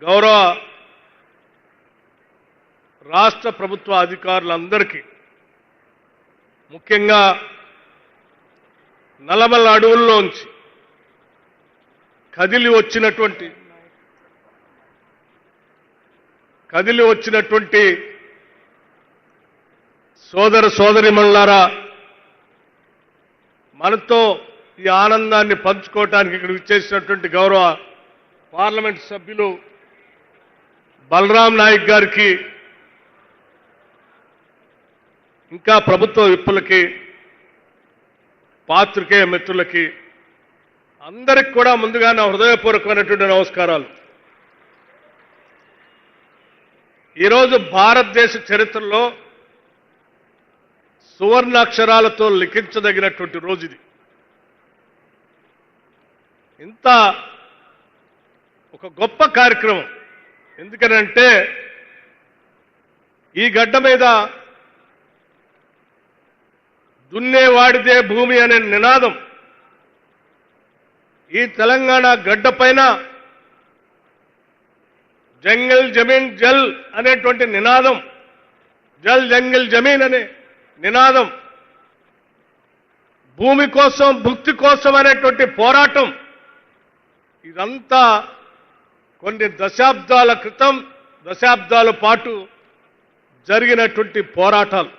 గౌరవ రాష్ట్ర ప్రభుత్వ అధికారులందరికీ ముఖ్యంగా నల్లమల్ల అడవుల్లోంచి కదిలి వచ్చినటువంటి సోదర సోదరీమణులారా, మనతో ఈ ఆనందాన్ని పంచుకోవడానికి ఇక్కడికి వచ్చేసినటువంటి గౌరవ పార్లమెంట్ సభ్యులు బలరాం నాయక్ గారికి, ఇంకా ప్రభుత్వ విప్పులకి, పాత్రికేయ మిత్రులకి అందరికి కూడా ముందుగా నా హృదయపూర్వకమైనటువంటి నమస్కారాలు. ఈరోజు భారతదేశ చరిత్రలో సువర్ణాక్షరాలతో లిఖించదగినటువంటి రోజు ఇది. ఇంత ఒక గొప్ప కార్యక్రమం. ఎందుకనంటే ఈ గడ్డ మీద దున్నేవాడిదే భూమి అనే నినాదం, ఈ తెలంగాణ గడ్డ పైన జంగల్ జమీన్ జల్ అనేటువంటి నినాదం, జల్ జంగల్ జమీన్ అనే నినాదం, భూమి కోసం భుక్తి కోసం అనేటువంటి పోరాటం, ఇదంతా కొన్ని దశాబ్దాల పాటు జరిగినటువంటి పోరాటాలు.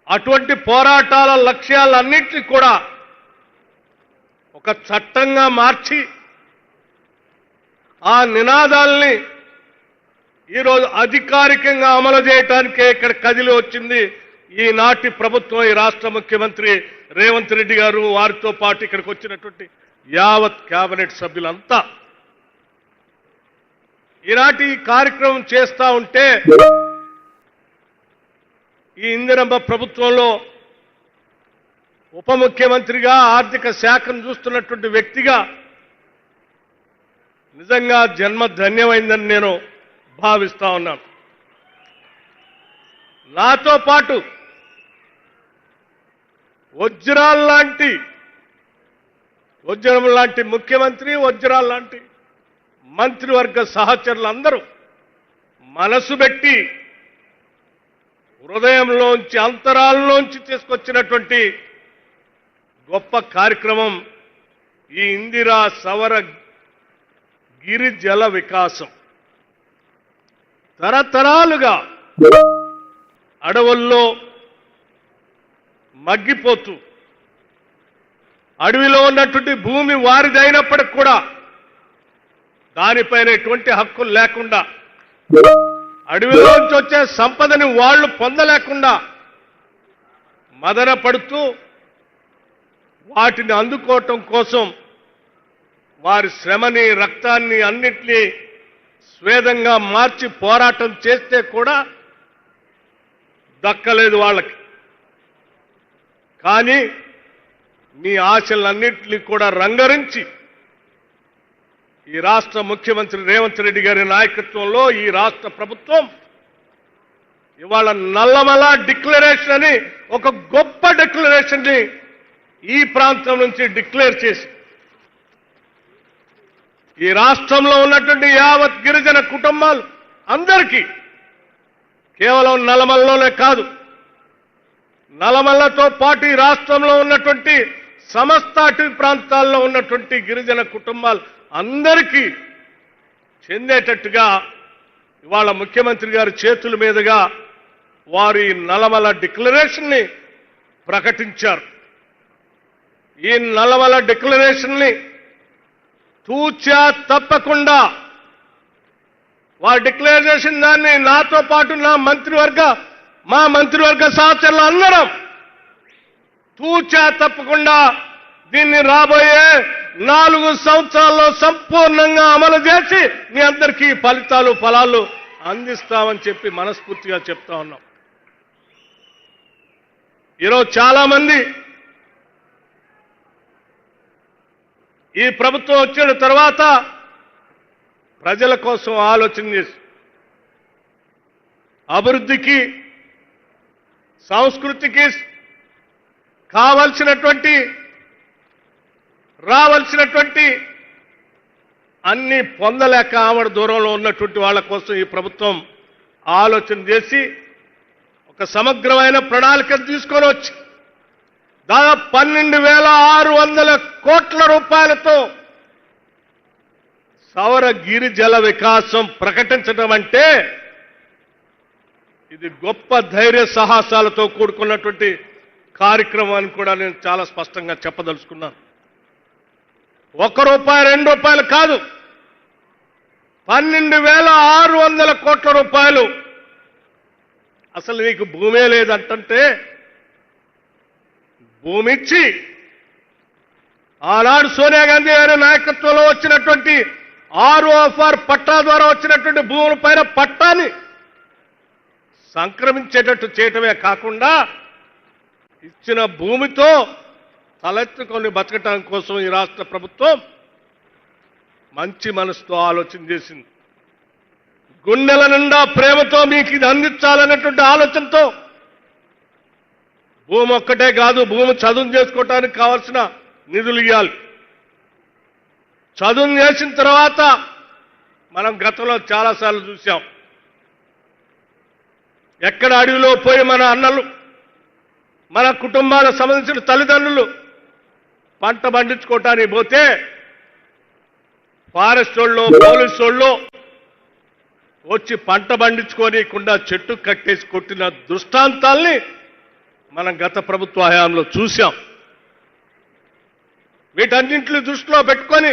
అటువంటి పోరాటాల లక్ష్యాలన్నింటినీ కూడా ఒక చట్టంగా మార్చి ఆ నినాదాల్ని ఈరోజు అధికారికంగా అమలు చేయడానికే ఇక్కడ కదిలి వచ్చింది ఈనాటి ప్రభుత్వం, ఈ రాష్ట్ర ముఖ్యమంత్రి రేవంత్ రెడ్డి గారు, వారితో పాటు ఇక్కడికి వచ్చినటువంటి యావత్ కేబినెట్ సభ్యులంతా. ఈనాటి ఈ కార్యక్రమం చేస్తా ఉంటే ఈ ఇందిరమ్మ ప్రభుత్వంలో ఉప ముఖ్యమంత్రిగా ఆర్థిక శాఖను చూస్తున్నటువంటి వ్యక్తిగా నిజంగా జన్మ ధన్యమైందని నేను భావిస్తా ఉన్నాను. నాతో పాటు వజ్రం లాంటి ముఖ్యమంత్రి, వజ్రాల లాంటి మంత్రివర్గ సహచరులందరూ మనసు పెట్టి హృదయంలోంచి, అంతరాల్లోంచి తీసుకొచ్చినటువంటి గొప్ప కార్యక్రమం ఈ ఇందిరా సవర గిరిజల వికాసం. తరతరాలుగా అడవుల్లో మగ్గిపోతూ అడవిలో ఉన్నటువంటి భూమి వారిదైనప్పటికి కూడా దానిపైన ఎటువంటి హక్కులు లేకుండా, అడవిలోంచి వచ్చే సంపదని వాళ్ళు పొందలేకుండా మదన పడుతూ వాటిని అందుకోవటం కోసం వారి శ్రమని, రక్తాన్ని అన్నిటినీ స్వేదంగా మార్చి పోరాటం చేస్తే కూడా దక్కలేదు వాళ్ళకి. కానీ మీ ఆశలన్నింటినీ కూడా రంగరించి ఈ రాష్ట్ర ముఖ్యమంత్రి రేవంత్ రెడ్డి గారి నాయకత్వంలో ఈ రాష్ట్ర ప్రభుత్వం ఇవాళ నల్లమల డిక్లరేషన్ అని ఒక గొప్ప డిక్లరేషన్ ని ఈ ప్రాంతం నుంచి డిక్లేర్ చేసి ఈ రాష్ట్రంలో ఉన్నటువంటి యావత్ గిరిజన కుటుంబాలు అందరికీ, కేవలం నల్లమలలోనే కాదు, నల్లమలతో పాటు ఈ రాష్ట్రంలో ఉన్నటువంటి సమస్త అటవీ ప్రాంతాల్లో ఉన్నటువంటి గిరిజన కుటుంబాలు అందరికీ చెందేటట్టుగా ఇవాళ ముఖ్యమంత్రి గారి చేతుల మీదుగా వారు ఈ నల్లమల డిక్లరేషన్ని ప్రకటించారు. ఈ నల్లమల డిక్లరేషన్ని తూచా తప్పకుండా వారు డిక్లేర్ చేసిన దాన్ని నాతో పాటు మా మంత్రివర్గ సహచరులు అందరం తూచా తప్పకుండా దీన్ని రాబోయే 4 సంవత్సరాల్లో సంపూర్ణంగా అమలు చేసి మీ అందరికీ ఫలాలు అందిస్తామని చెప్పి మనస్ఫూర్తిగా చెప్తా ఉన్నాం. ఈరోజు చాలా మంది ఈ ప్రభుత్వం వచ్చిన తర్వాత ప్రజల కోసం ఆలోచన చేసి అభివృద్ధికి, సంస్కృతికి రావాల్సినటువంటి అన్ని పొందలేక ఆమడ దూరంలో ఉన్నటువంటి వాళ్ళ కోసం ఈ ప్రభుత్వం ఆలోచన చేసి ఒక సమగ్రమైన ప్రణాళికను తీసుకొని వచ్చి దాదాపు 12,600 కోట్ల రూపాయలతో సౌర గిరి జల వికాసం ప్రకటించడం అంటే ఇది గొప్ప ధైర్య సాహసాలతో కూడుకున్నటువంటి కార్యక్రమం అని కూడా నేను చాలా స్పష్టంగా చెప్పదలుచుకున్నాను. ₹1, ₹2 కాదు, 12,600 కోట్ల రూపాయలు. అసలు నీకు భూమే లేదంటే భూమి ఇచ్చి ఆనాడు సోనియా గాంధీ గారి నాయకత్వంలో వచ్చినటువంటి ROFR పట్టా ద్వారా వచ్చినటువంటి భూముల పైన పట్టాన్ని సంక్రమించేటట్టు చేయటమే కాకుండా ఇచ్చిన భూమితో తలెత్తుకొని బతకటం కోసం ఈ రాష్ట్ర ప్రభుత్వం మంచి మనసుతో ఆలోచన చేసింది. గుండెల నిండా ప్రేమతో మీకు ఇది అందించాలనేటువంటి ఆలోచనతో భూమి ఒక్కటే కాదు, భూమి చదువు చేసుకోవటానికి కావాల్సిన నిధులు ఇవ్వాలి. చదువు చేసిన తర్వాత మనం గతంలో చాలాసార్లు చూసాం, ఎక్కడ అడవిలో పోయి మన అన్నలు మన కుటుంబాలకు సంబంధించిన తల్లిదండ్రులు పంట పండించుకోవటానికి పోతే ఫారెస్ట్ వాళ్ళు పోలీసు వాళ్ళు వచ్చి పంట పండించుకోనికుండా చెట్టు కట్టేసి కొట్టిన దృష్టాంతాల్ని మనం గత ప్రభుత్వ హయాంలో చూశాం. వీటన్నింటిని దృష్టిలో పెట్టుకొని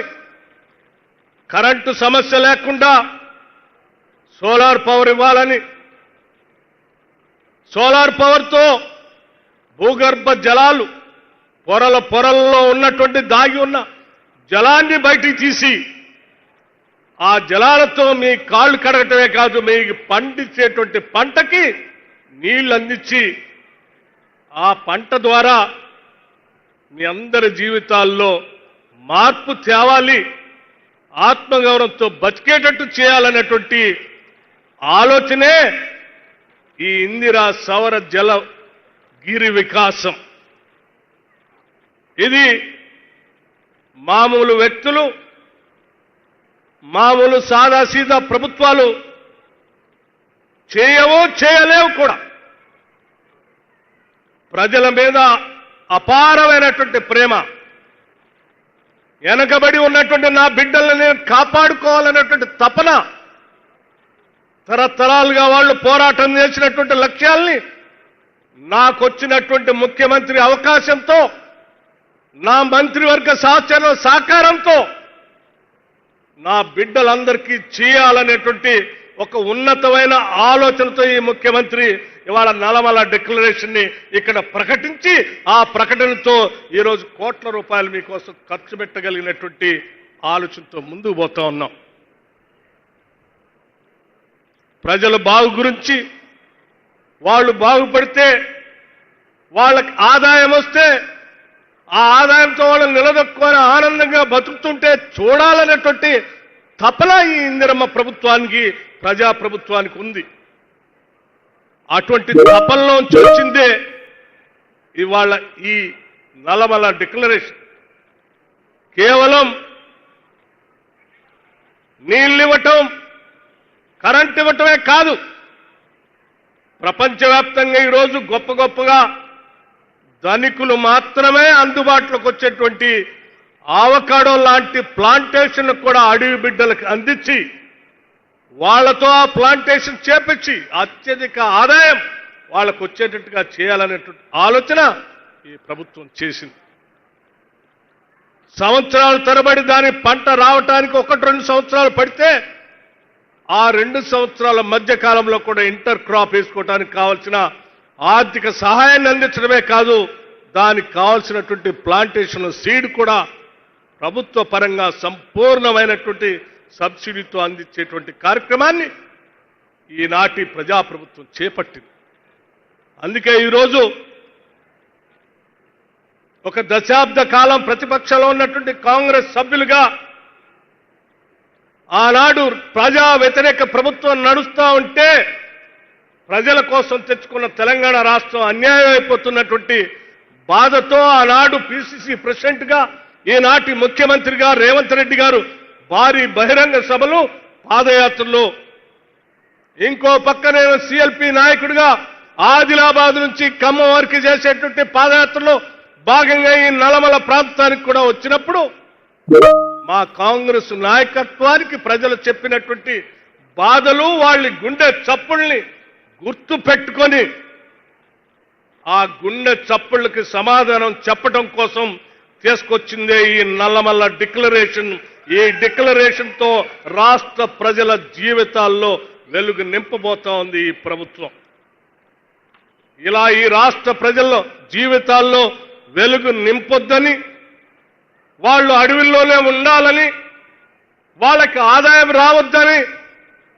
కరెంటు సమస్య లేకుండా సోలార్ పవర్ ఇవ్వాలని, సోలార్ పవర్తో భూగర్భ జలాలు పొరల్లో ఉన్నటువంటి దాగి ఉన్న జలాన్ని బయటికి తీసి ఆ జలాలతో మీ కాళ్ళు కడగటమే కాదు, మీకు పండించేటువంటి పంటకి నీళ్లు అందించి ఆ పంట ద్వారా మీ అందరి జీవితాల్లో మార్పు తేవాలి, ఆత్మగౌరవంతో బతికేటట్టు చేయాలనేటువంటి ఆలోచనే ఈ ఇందిరా సౌర జల గిరి వికాసం. ఇది మామూలు వ్యక్తులు, మామూలు సాదాసీదా ప్రభుత్వాలు చేయలేవు కూడా. ప్రజల మీద అపారమైనటువంటి ప్రేమ, వెనకబడి ఉన్నటువంటి నా బిడ్డలను నేను కాపాడుకోవాలనేటువంటి తపన, తరతరాలుగా వాళ్ళు పోరాటం చేసినటువంటి లక్ష్యాల్ని నాకొచ్చినటువంటి ముఖ్యమంత్రి అవకాశంతో, నా మంత్రివర్గ సహకారంతో నా బిడ్డలందరికీ చేయాలనేటువంటి ఒక ఉన్నతమైన ఆలోచనతో ఈ ముఖ్యమంత్రి ఇవాళ నల్లమల డిక్లరేషన్ ని ఇక్కడ ప్రకటించి ఆ ప్రకటనతో ఈరోజు కోట్ల రూపాయలు మీకోసం ఖర్చు పెట్టగలిగినటువంటి ఆలోచనతో ముందుకు పోతా ఉన్నాం. ప్రజల బాగు గురించి, వాళ్ళు బాగుపడితే, వాళ్ళకి ఆదాయం వస్తే ఆ ఆదాయంతో వాళ్ళని నిలదొక్కుని ఆనందంగా బతుకుతుంటే చూడాలనేటువంటి తపన ఈ ఇందిరమ్మ ప్రభుత్వానికి, ప్రజాప్రభుత్వానికి ఉంది. అటువంటి తపనలోంచి వచ్చిందే ఇవాళ ఈ నల్లమల డిక్లరేషన్. కేవలం నీళ్ళు ఇవ్వటం, కరెంట్ ఇవ్వటమే కాదు, ప్రపంచవ్యాప్తంగా ఈరోజు గొప్పగా ధనికులు మాత్రమే అందుబాటులోకి వచ్చేటువంటి ఆవకాడో లాంటి ప్లాంటేషన్ కూడా అడవి బిడ్డలకు అందించి వాళ్లతో ఆ ప్లాంటేషన్ చేపించి అత్యధిక ఆదాయం వాళ్ళకు వచ్చేటట్టుగా చేయాలనేటువంటి ఆలోచన ఈ ప్రభుత్వం చేసింది. సంవత్సరాల తరబడి దాని పంట రావటానికి 1-2 సంవత్సరాలు పడితే ఆ 2 సంవత్సరాల మధ్య కాలంలో కూడా ఇంటర్ క్రాప్ వేసుకోవడానికి కావాల్సిన ఆర్థిక సహాయాన్ని అందించడమే కాదు, దానికి కావాల్సినటువంటి ప్లాంటేషన్ సీడ్ కూడా ప్రభుత్వ పరంగా సంపూర్ణమైనటువంటి సబ్సిడీతో అందించేటువంటి కార్యక్రమాన్ని ఈనాటి ప్రజాప్రభుత్వం చేపట్టింది. అందుకే ఈరోజు ఒక దశాబ్ద కాలం ప్రతిపక్షంలో ఉన్నటువంటి కాంగ్రెస్ సభ్యులుగా ఆనాడు ప్రజా వ్యతిరేక ప్రభుత్వం నడుస్తూ ఉంటే ప్రజల కోసం తెచ్చుకున్న తెలంగాణ రాష్ట్రం అన్యాయం అయిపోతున్నటువంటి బాధతో ఆనాడు పిసిసి ప్రెసిడెంట్ గా ఈనాటి ముఖ్యమంత్రిగా రేవంత్ రెడ్డి గారు భారీ బహిరంగ సభలు, పాదయాత్రలు. ఇంకో పక్క నేను సిఎల్పి నాయకుడిగా ఆదిలాబాద్ నుంచి ఖమ్మం వరకు చేసేటువంటి పాదయాత్రలో భాగంగా ఈ నల్లమల ప్రాంతానికి కూడా వచ్చినప్పుడు మా కాంగ్రెస్ నాయకత్వానికి ప్రజలు చెప్పినటువంటి బాధలు, వాళ్ళ గుండె చప్పుల్ని గుర్తు పెట్టుకొని ఆ గుండె చప్పుళ్ళకి సమాధానం చెప్పడం కోసం తీసుకొచ్చిందే ఈ నల్లమల్ల డిక్లరేషన్. ఈ డిక్లరేషన్ తో రాష్ట్ర ప్రజల జీవితాల్లో వెలుగు నింపబోతా ఉంది ఈ ప్రభుత్వం. ఇలా ఈ రాష్ట్ర ప్రజల జీవితాల్లో వెలుగు నింపొద్దని, వాళ్ళు అడవుల్లోనే ఉండాలని, వాళ్ళకి ఆదాయం రావద్దని,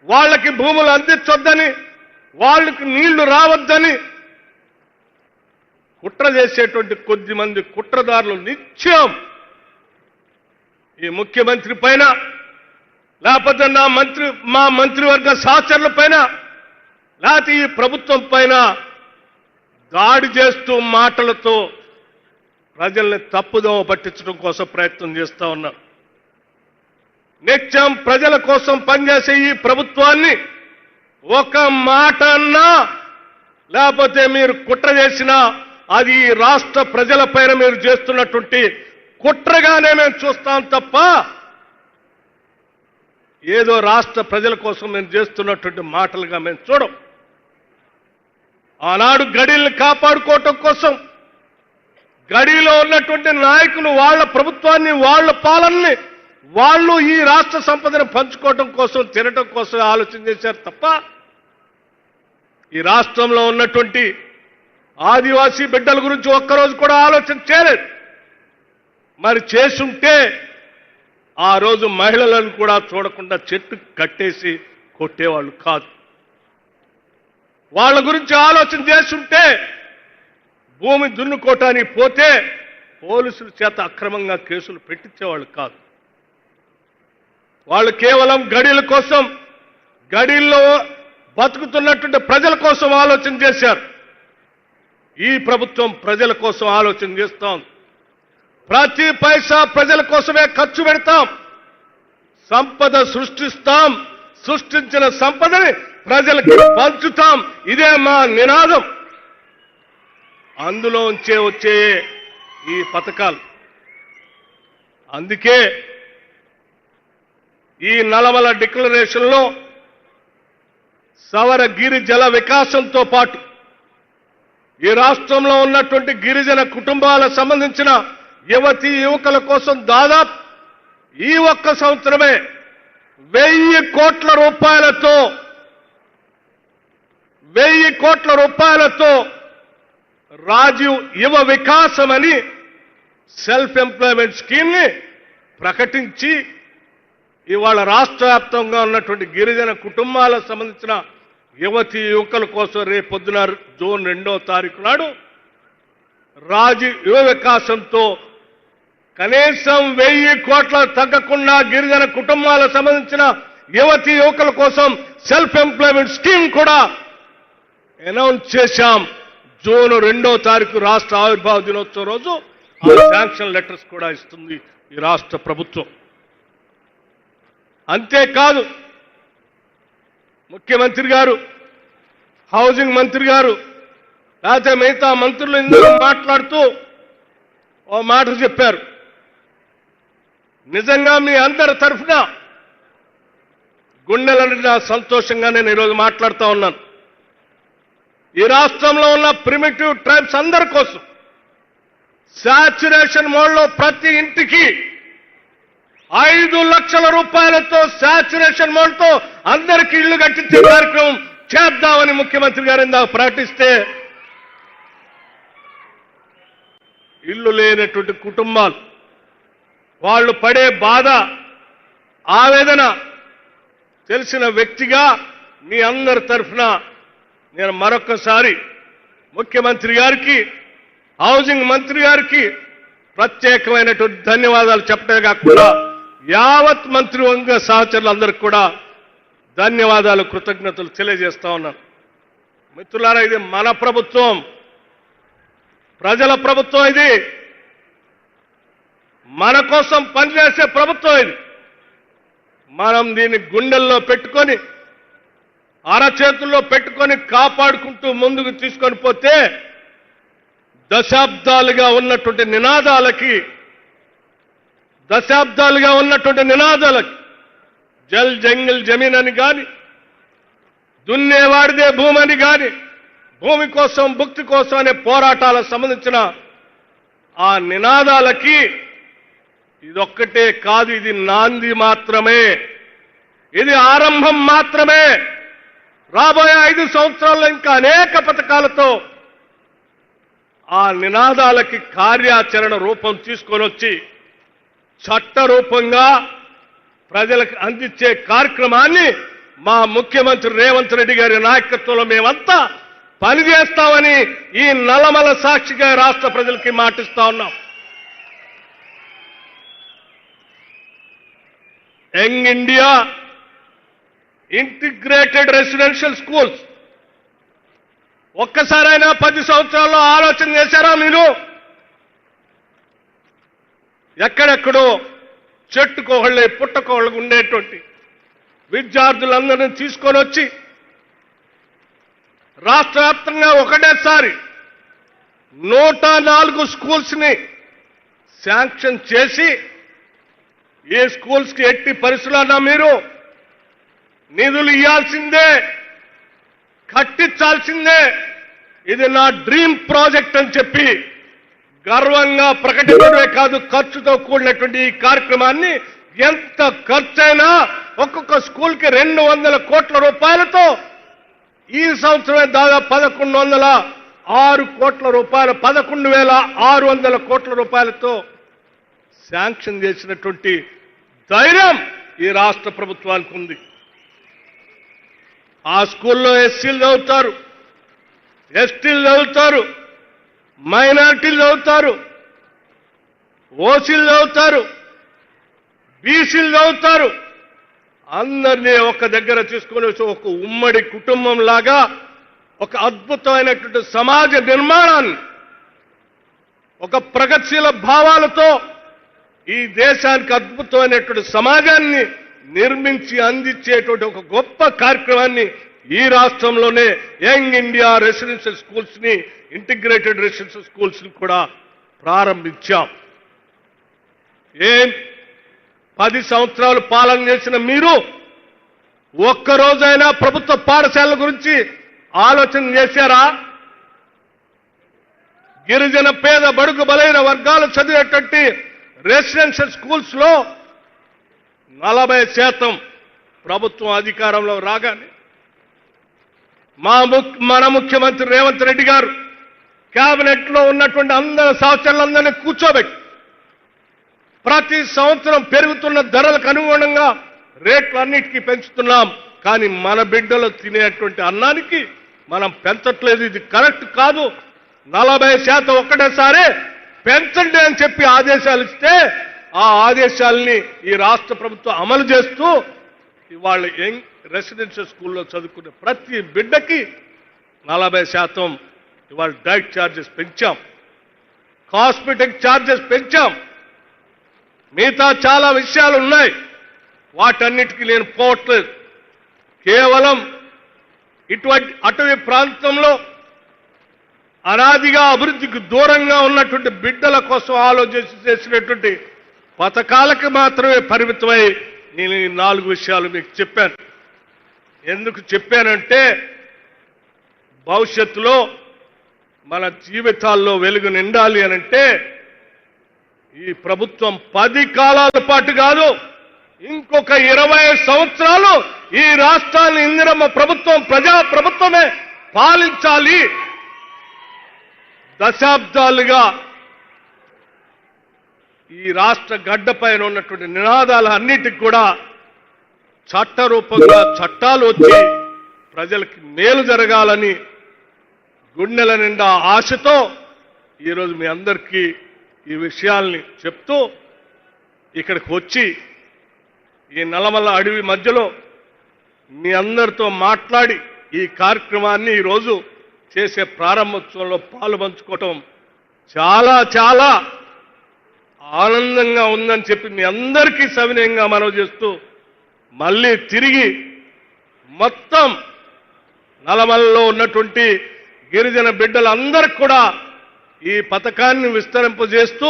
వాళ్ళకి భూములు అందించొద్దని, వాళ్ళకి నీళ్లు రావద్దని కుట్ర చేసేటువంటి కొద్ది మంది కుట్రదారులు నిత్యం ఈ ముఖ్యమంత్రి పైన, లేకపోతే మా మంత్రివర్గ సహచరుల పైన, లేకపోతే ఈ ప్రభుత్వం పైన దాడి చేస్తూ మాటలతో ప్రజల్ని తప్పుదోవ పట్టించడం కోసం ప్రయత్నం చేస్తా ఉన్నారు. నిత్యం ప్రజల కోసం పనిచేసే ఈ ప్రభుత్వాన్ని ఒక మాట అన్నా, లేకపోతే మీరు కుట్ర చేసినా అది రాష్ట్ర ప్రజల పైన మీరు చేస్తున్నటువంటి కుట్రగానే మేము చూస్తాం తప్ప ఏదో రాష్ట్ర ప్రజల కోసం మేము చేస్తున్నటువంటి మాటలుగా మేము చూడం. ఆనాడు గడీల్ని కాపాడుకోవటం కోసం గడిలో ఉన్నటువంటి నాయకులు వాళ్ళ ప్రభుత్వాన్ని, వాళ్ళ పాలనని వాళ్ళు ఈ రాష్ట్ర సంపదను పంచుకోవటం కోసం, తినటం కోసం ఆలోచన చేశారు తప్ప ఈ రాష్ట్రంలో ఉన్నటువంటి ఆదివాసీ బిడ్డల గురించి ఒక్కరోజు కూడా ఆలోచన చేయలేదు. మరి చేసుంటే ఆ రోజు మహిళలను కూడా చూడకుండా చెట్టు కట్టేసి కొట్టేవాళ్ళు కాదు. వాళ్ళ గురించి ఆలోచన చేస్తుంటే భూమి దున్నుకోవటానికి పోతే పోలీసుల చేత అక్రమంగా కేసులు పెట్టించేవాళ్ళు కాదు. వాళ్ళు కేవలం గడీల కోసం, గడీల్లో బతుకుతున్నటువంటి ప్రజల కోసం ఆలోచన చేశారు. ఈ ప్రభుత్వం ప్రజల కోసం ఆలోచన చేస్తాం. ప్రతి పైసా ప్రజల కోసమే ఖర్చు పెడతాం. సంపద సృష్టిస్తాం. సృష్టించిన సంపదని ప్రజలకు పంచుతాం. ఇదే మా నినాదం. అందులోంచే వచ్చే ఈ పథకాలు. అందుకే ఈ నల్లమల డిక్లరేషన్లో సవర గిరిజల వికాసంతో పాటు ఈ రాష్ట్రంలో ఉన్నటువంటి గిరిజన కుటుంబాలకు సంబంధించిన యువతీ యువకుల కోసం దాదాపు ఈ ఒక్క సంవత్సరమే 1000 కోట్ల రూపాయలతో రాజీవ్ యువ వికాసం అని సెల్ఫ్ ఎంప్లాయ్మెంట్ స్కీమ్ ని ప్రకటించి ఇవాళ రాష్ట్ర వ్యాప్తంగా ఉన్నటువంటి గిరిజన కుటుంబాలకు సంబంధించిన యువతీ యువకుల కోసం రేపొద్దున జూన్ 2వ తారీఖు నాడు రాజీవ్ యువ వికాసంతో కనీసం 1000 కోట్ల తగ్గకుండా గిరిజన కుటుంబాలకు సంబంధించిన యువతీ యువకుల కోసం సెల్ఫ్ ఎంప్లాయ్మెంట్ స్కీమ్ కూడా అనౌన్స్ చేశాం. జూన్ 2వ తారీఖు రాష్ట్ర ఆవిర్భావ దినోత్సవం రోజు ఆ శాంక్షన్ లెటర్స్ కూడా ఇస్తుంది ఈ రాష్ట్ర ప్రభుత్వం. అంతేకాదు ముఖ్యమంత్రి గారు, హౌసింగ్ మంత్రి గారు, లేకపోతే మిగతా మంత్రులు ఇందులో మాట్లాడుతూ ఓ మాట చెప్పారు. నిజంగా మీ అందరి తరఫున గుండెల నిండా సంతోషంగా నేను ఈరోజు మాట్లాడుతూ ఉన్నాను. ఈ రాష్ట్రంలో ఉన్న ప్రిమిటివ్ ట్రైబ్స్ అందరి కోసం శాచ్యురేషన్ మోడ్లో ప్రతి ఇంటికి 5 లక్షల రూపాయలతో శాచ్యురేషన్ మోడ్తో అందరికీ ఇళ్లు కట్టించే కార్యక్రమం చేద్దామని ముఖ్యమంత్రి గారు ఇందాక ప్రకటిస్తే ఇల్లు లేనటువంటి కుటుంబాలు వాళ్ళు పడే బాధ, ఆవేదన తెలిసిన వ్యక్తిగా మీ అందరి తరఫున నేను మరొకసారి ముఖ్యమంత్రి గారికి, హౌసింగ్ మంత్రి గారికి ప్రత్యేకమైనటువంటి ధన్యవాదాలు చెప్పడమే కాకుండా యావత్ మంత్రివర్గ సహచరులందరికీ కూడా ధన్యవాదాలు, కృతజ్ఞతలు తెలియజేస్తా ఉన్నాను. మిత్రులారా, ఇది మన ప్రభుత్వం, ప్రజల ప్రభుత్వం. ఇది మన కోసం పనిచేసే ప్రభుత్వం. ఇది మనం దీన్ని గుండెల్లో పెట్టుకొని అరచేతుల్లో పెట్టుకొని కాపాడుకుంటూ ముందుకు తీసుకొని పోతే దశాబ్దాలుగా ఉన్నటువంటి నినాదాలకి జల్ జంగిల్ జమీన్ అని కానీ దున్నేవాడిదే భూమని కానీ భూమి కోసం భుక్తి కోసం అనే పోరాటాలకు సంబంధించిన ఆ నినాదాలకి ఇదొక్కటే కాదు, ఇది నాంది మాత్రమే, ఇది ఆరంభం మాత్రమే. రాబోయే 5 సంవత్సరాల్లో ఇంకా అనేక పథకాలతో ఆ నినాదాలకి కార్యాచరణ రూపం తీసుకొని వచ్చి చట్ట రూపంగా ప్రజలకు అందించే కార్యక్రమాన్ని మా ముఖ్యమంత్రి రేవంత్ రెడ్డి గారి నాయకత్వంలో మేమంతా పనిచేస్తామని ఈ నల్లమల సాక్షిగా రాష్ట్ర ప్రజలకి మాటిస్తా ఉన్నాం. Young India integrated residential schools ఒక్కసారైనా 10 సంవత్సరాల్లో ఆలోచన చేశారా మీరు? ఎక్కడెక్కడో చెట్టుకోహళ్ళే పుట్టకోహళ్ళకు ఉండేటువంటి విద్యార్థులందరినీ తీసుకొని వచ్చి రాష్ట్ర వ్యాప్తంగా ఒకటేసారి 104 స్కూల్స్ ని శాంక్షన్ చేసి ఈ స్కూల్స్ కి ఎట్టి పరిస్థితులన్నా మీరు నిధులు ఇవ్వాల్సిందే, కట్టించాల్సిందే, ఇది నా డ్రీమ్ ప్రాజెక్ట్ అని చెప్పి గర్వంగా ప్రకటించడమే కాదు, ఖర్చుతో కూడినటువంటి ఈ కార్యక్రమాన్ని ఎంత ఖర్చైనా ఒక్కొక్క స్కూల్ కి 200 కోట్ల రూపాయలతో ఈ సంవత్సరమే దాదాపు 1106 కోట్ల రూపాయలు 11,600 కోట్ల రూపాయలతో శాంక్షన్ చేసినటువంటి ధైర్యం ఈ రాష్ట్ర ప్రభుత్వానికి ఉంది. ఆ స్కూల్లో ఎస్సీలు చదువుతారు, ఎస్టీలు చదువుతారు, మైనారిటీలు చదువుతారు, ఓసీలు చదువుతారు, బీసీలు చదువుతారు. అందరినీ ఒక దగ్గర తీసుకొని వచ్చి ఒక ఉమ్మడి కుటుంబం లాగా ఒక అద్భుతమైనటువంటి సమాజ నిర్మాణాన్ని, ఒక ప్రగతిశీల భావాలతో ఈ దేశానికి అద్భుతమైనటువంటి సమాజాన్ని నిర్మించి అందించేటువంటి ఒక గొప్ప కార్యక్రమాన్ని ఈ రాష్ట్రంలోనే యంగ్ ఇండియా రెసిడెన్షియల్ స్కూల్స్ ని, ఇంటిగ్రేటెడ్ రెసిడెన్షియల్ స్కూల్స్ ని కూడా ప్రారంభించాం. 10 సంవత్సరాలు పాలన చేసిన మీరు ఒక్కరోజైనా ప్రభుత్వ పాఠశాలల గురించి ఆలోచన చేశారా? గిరిజన పేద బడుగు బలైన వర్గాలు చదివేటువంటి రెసిడెన్షియల్ స్కూల్స్ లో 40% ప్రభుత్వం అధికారంలో రాగానే మన ముఖ్యమంత్రి రేవంత్ రెడ్డి గారు కేబినెట్ లో ఉన్నటువంటి అందరి సహచరులందరినీ కూర్చోబెట్టి ప్రతి సంవత్సరం పెరుగుతున్న ధరలకు అనుగుణంగా రేట్లన్నిటికీ పెంచుతున్నాం. కానీ మన బిడ్డలు తినేటువంటి అన్నానికి మనం పెంచట్లేదు. ఇది కరెక్ట్ కాదు. 40% ఒక్కటేసారి పెంచండి అని చెప్పి ఆదేశాలు ఇస్తే ఆ ఆదేశాలని ఈ రాష్ట్ర ప్రభుత్వం అమలు చేస్తూ ఇవాళ యంగ్ రెసిడెన్షియల్ స్కూల్లో చదువుకునే ప్రతి బిడ్డకి 40% ఇవాళ డైట్ ఛార్జెస్ పెంచాం, కాస్మెటిక్ ఛార్జెస్ పెంచాం. మిగతా చాలా విషయాలు ఉన్నాయి, వాటన్నిటికీ నేను పోవట్లేదు. కేవలం ఇటువంటి అటవీ ప్రాంతంలో అనాదిగా అభివృద్ధికి దూరంగా ఉన్నటువంటి బిడ్డల కోసం ఆలోచించి చేసినటువంటి పథకాలకు మాత్రమే పరిమితమై నేను ఈ 4 విషయాలు మీకు చెప్పాను. ఎందుకు చెప్పానంటే భవిష్యత్తులో మన జీవితాల్లో వెలుగు నిండాలి అనంటే ఈ ప్రభుత్వం 10 కాలాల పాటు కాదు, ఇంకొక 20 సంవత్సరాలు ఈ రాష్ట్రాన్ని ఇందిరమ్మ ప్రభుత్వం, ప్రజా ప్రభుత్వమే పాలించాలి. దశాబ్దాలుగా ఈ రాష్ట్ర గడ్డపైన ఉన్నటువంటి నినాదాలు అన్నిటికి కూడా చట్టరూపంగా చట్టాలు వచ్చి ప్రజలకి మేలు జరగాలని గుండెల నిండా ఆశతో ఈరోజు మీ అందరికీ ఈ విషయాల్ని చెప్తూ ఇక్కడికి వచ్చి ఈ నల్లమల్ల అడవి మధ్యలో మీ అందరితో మాట్లాడి ఈ కార్యక్రమాన్ని ఈరోజు చేసే ప్రారంభోత్సవంలో పాలుపంచుకోవటం చాలా చాలా ఆనందంగా ఉందని చెప్పి మీ అందరికీ సవినయంగా మనవి చేస్తూ మళ్ళీ తిరిగి మొత్తం నల్లమలలో ఉన్నటువంటి గిరిజన బిడ్డలందరికీ కూడా ఈ పథకాన్ని విస్తరింపజేస్తూ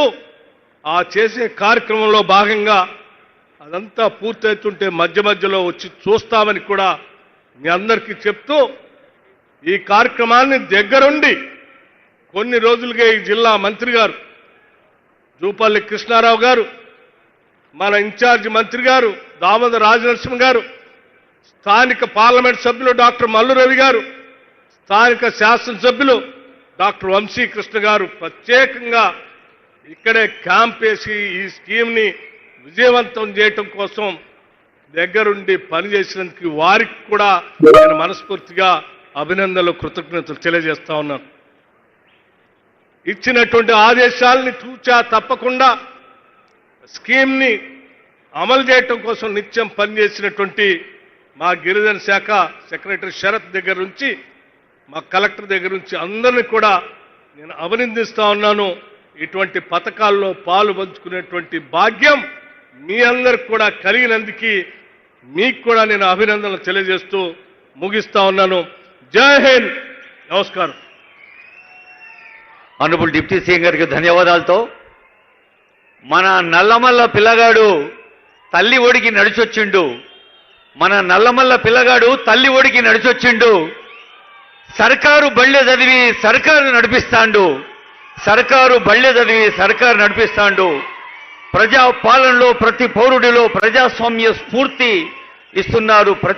ఆ చేసే కార్యక్రమంలో భాగంగా అదంతా పూర్తవుతుంటే మధ్య మధ్యలో వచ్చి చూస్తామని కూడా మీ అందరికీ చెప్తూ ఈ కార్యక్రమాన్ని దగ్గరుండి కొన్ని రోజులుగా ఈ జిల్లా మంత్రి గారు జూపల్లి కృష్ణారావు గారు, మన ఇన్ఛార్జి మంత్రి గారు దామోదర రాజనరసింహ గారు, స్థానిక పార్లమెంట్ సభ్యులు డాక్టర్ మల్లు రవి గారు, స్థానిక శాసనసభ్యులు డాక్టర్ వంశీకృష్ణ గారు ప్రత్యేకంగా ఇక్కడే క్యాంప్ వేసి ఈ స్కీమ్ని విజయవంతం చేయటం కోసం దగ్గరుండి పనిచేసినందుకు వారికి కూడా నేను మనస్ఫూర్తిగా అభినందనలు, కృతజ్ఞతలు తెలియజేస్తా ఉన్నాను. ఇచ్చినటువంటి ఆదేశాలని తూచా తప్పకుండా స్కీమ్ని అమలు చేయటం కోసం నిత్యం పనిచేసినటువంటి మా గిరిజన శాఖ సెక్రటరీ శరత్ దగ్గర నుంచి మా కలెక్టర్ దగ్గర నుంచి అందరినీ కూడా నేను అభినందిస్తా ఉన్నాను. ఇటువంటి పథకాల్లో పాలు పంచుకునేటువంటి భాగ్యం మీ అందరికి కూడా కలిగినందుకు మీకు కూడా నేను అభినందనలు తెలియజేస్తూ ముగిస్తా ఉన్నాను. జై హింద్, నమస్కారం. ఆనరబుల్ డిప్యూటీ సీఎం గారికి ధన్యవాదాలతో మన నల్లమల్ల పిల్లగాడు తల్లి ఒడికి నడిచొచ్చిండు. మన నల్లమల్ల పిల్లగాడు తల్లి ఒడికి నడిచొచ్చిండు. సర్కారు బళ్ళె చదివి సర్కారు నడిపిస్తాండు. సర్కారు బళ్ళె చదివి సర్కారు నడిపిస్తాండు. ప్రజా పాలనలో ప్రతి పౌరుడిలో ప్రజాస్వామ్య స్ఫూర్తి ఇస్తున్నారు.